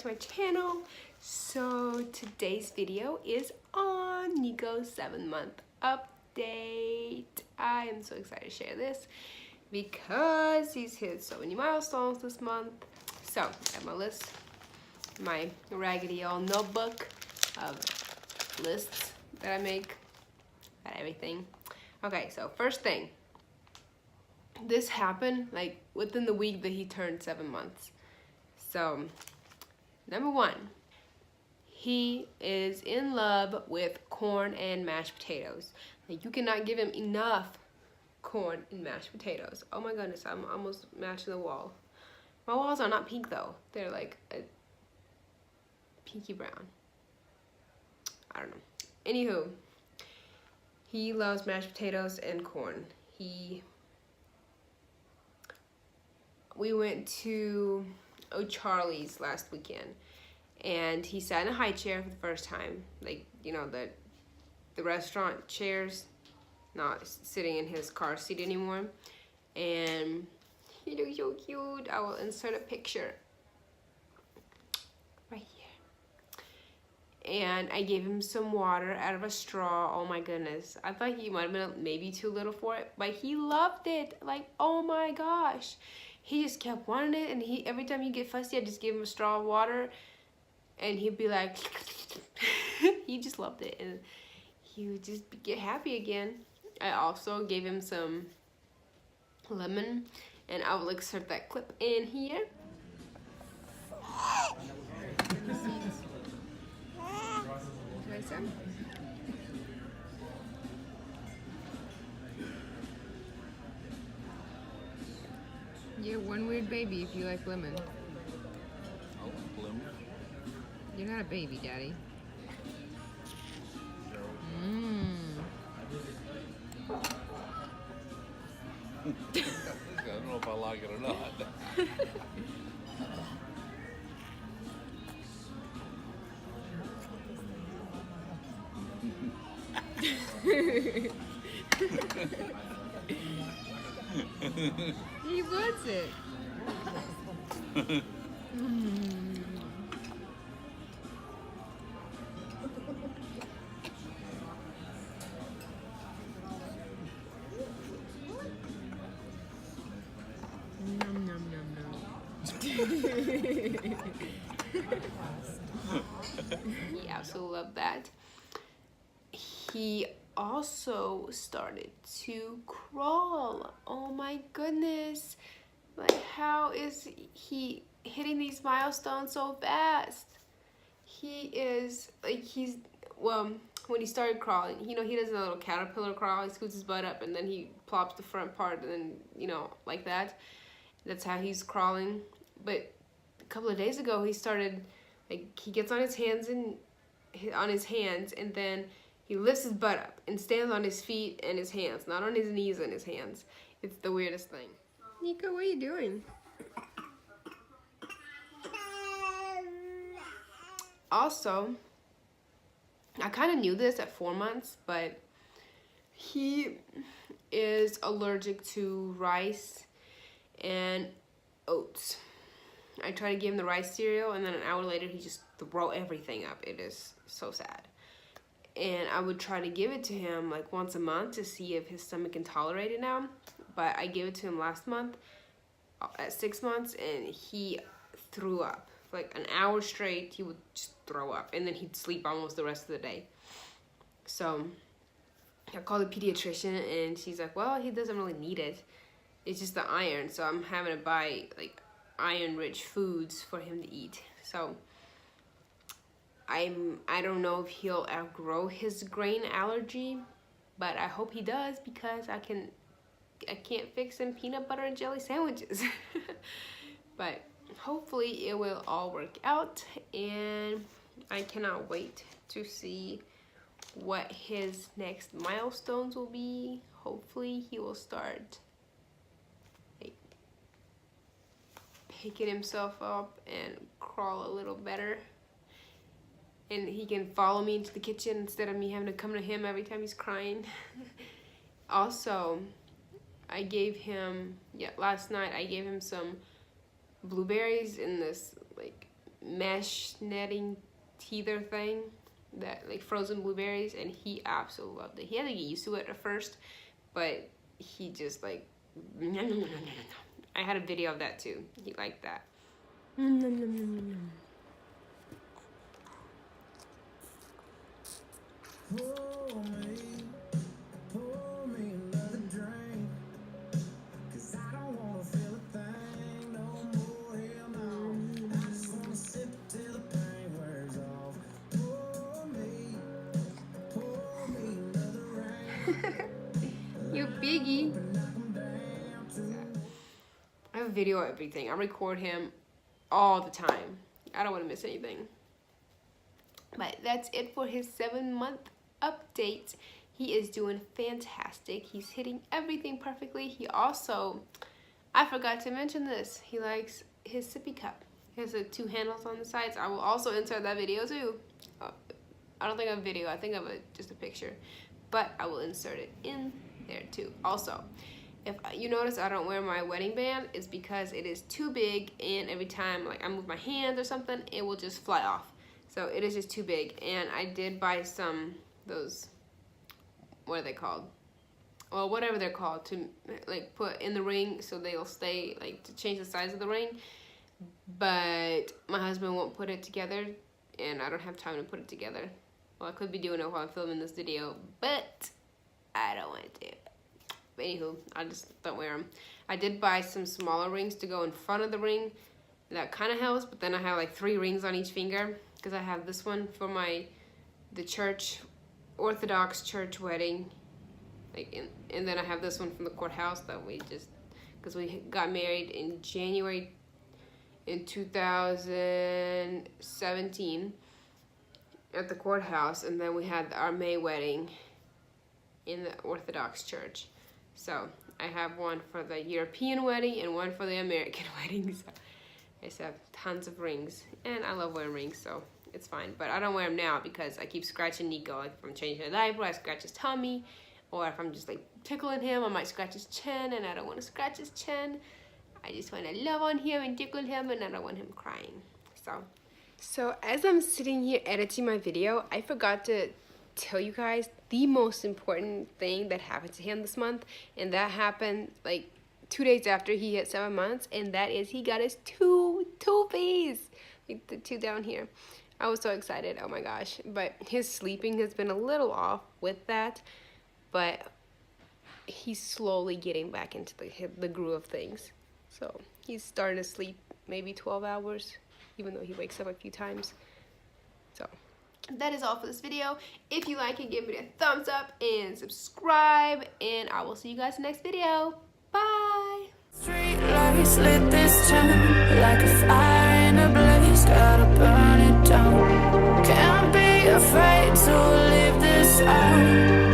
to my channel. So today's video is on Niko's 7-month update. I am so excited to share this because he's hit so many milestones this month. So I have my list, my raggedy old notebook of lists that I make, got everything. Okay, so first thing, this happened like within the week that he turned 7 months. So number one, he is in love with corn and mashed potatoes. Like, you cannot give him enough corn and mashed potatoes. Oh my goodness, I'm almost matching the wall. My walls are not pink though. They're like a pinky brown. I don't know. Anywho, he loves mashed potatoes and corn. We went to Charlie's last weekend, and he sat in a high chair for the first time. Like, you know, the restaurant chairs, not sitting in his car seat anymore. And he looks so cute. I will insert a picture right here. And I gave him some water out of a straw. Oh my goodness. I thought he might have been maybe too little for it, but he loved it. Like, oh my gosh. He just kept wanting it, and every time he get fussy, I just give him a straw of water, and he'd be like, he just loved it, and he would just get happy again. I also gave him some lemon, and I will insert that clip in here. You're one weird baby if you like lemon. I like lemon. You're not a baby, Daddy. I don't know if I like it or not. He wants it. Nom nom nom nom. He absolutely loved that. He also started to crawl. Oh my goodness. Like, how is he hitting these milestones so fast? He is, like, when he started crawling, you know, he does a little caterpillar crawl. He scoots his butt up, and then he plops the front part, and then, you know, like that. That's how he's crawling. But a couple of days ago, he started, like, he gets on his hands, and then he lifts his butt up and stands on his feet and his hands, not on his knees and his hands. It's the weirdest thing. Niko, what are you doing? Also, I kind of knew this at 4 months, but he is allergic to rice and oats. I try to give him the rice cereal, and then an hour later he just throw everything up. It is so sad. And I would try to give it to him like once a month to see if his stomach can tolerate it now. But I gave it to him last month at 6 months, and he threw up. For like an hour straight, he would just throw up, and then he'd sleep almost the rest of the day. So I called the pediatrician, and she's like, well, he doesn't really need it. It's just the iron. So I'm having to buy like iron-rich foods for him to eat. So I don't know if he'll outgrow his grain allergy, but I hope he does, because I can't fix him peanut butter and jelly sandwiches. But hopefully it will all work out, and I cannot wait to see what his next milestones will be. Hopefully he will start like picking himself up and crawl a little better, and he can follow me into the kitchen instead of me having to come to him every time he's crying. Also, I gave him, last night I gave him some blueberries in this like mesh netting teether thing, that like frozen blueberries, and he absolutely loved it. He had to get used to it at first, but he just like, I had a video of that too. He liked that. You biggie. I have a video of everything. I record him all the time. I don't want to miss anything. But that's it for his 7-month update. He is doing fantastic. He's hitting everything perfectly. He also, I forgot to mention this, he likes his sippy cup. He has the 2 handles on the sides. I will also insert that video too. I don't think of a video, I think of just a picture. But I will insert it in there too. Also, if you notice I don't wear my wedding band, it's because it is too big, and every time like I move my hand or something, it will just fly off. So it is just too big. And I did buy some, those, what are they called? Well, whatever they're called, to like put in the ring so they'll stay, like to change the size of the ring. But my husband won't put it together, and I don't have time to put it together. Well, I could be doing it while I'm filming this video, but I don't want to. But anywho, I just don't wear them. I did buy some smaller rings to go in front of the ring. That kind of helps, but then I have like 3 rings on each finger, because I have this one for the church, Orthodox church wedding, and then I have this one from the courthouse that we just, because we got married in January in 2017 at the courthouse, and then we had our May wedding in the Orthodox church. So I have one for the European wedding and one for the American wedding. So I just have tons of rings, and I love wearing rings, so it's fine. But I don't wear them now because I keep scratching Niko. Like if I'm changing a diaper, I scratch his tummy, or if I'm just like tickling him, I might scratch his chin, and I don't want to scratch his chin. I just want to love on him and tickle him, and I don't want him crying. So as I'm sitting here editing my video, I forgot to tell you guys the most important thing that happened to him this month, and that happened like 2 days after he hit 7 months, and that is he got his two toofies, like the 2 down here. I was so excited, oh my gosh. But his sleeping has been a little off with that, but he's slowly getting back into the groove of things. So he's starting to sleep maybe 12 hours, even though he wakes up a few times. So that is all for this video. If you like it, give it a thumbs up and subscribe, and I will see you guys in the next video. Bye. Street lights lit this town like a fire in a blaze, gotta burn it down. Can't be afraid to leave this out.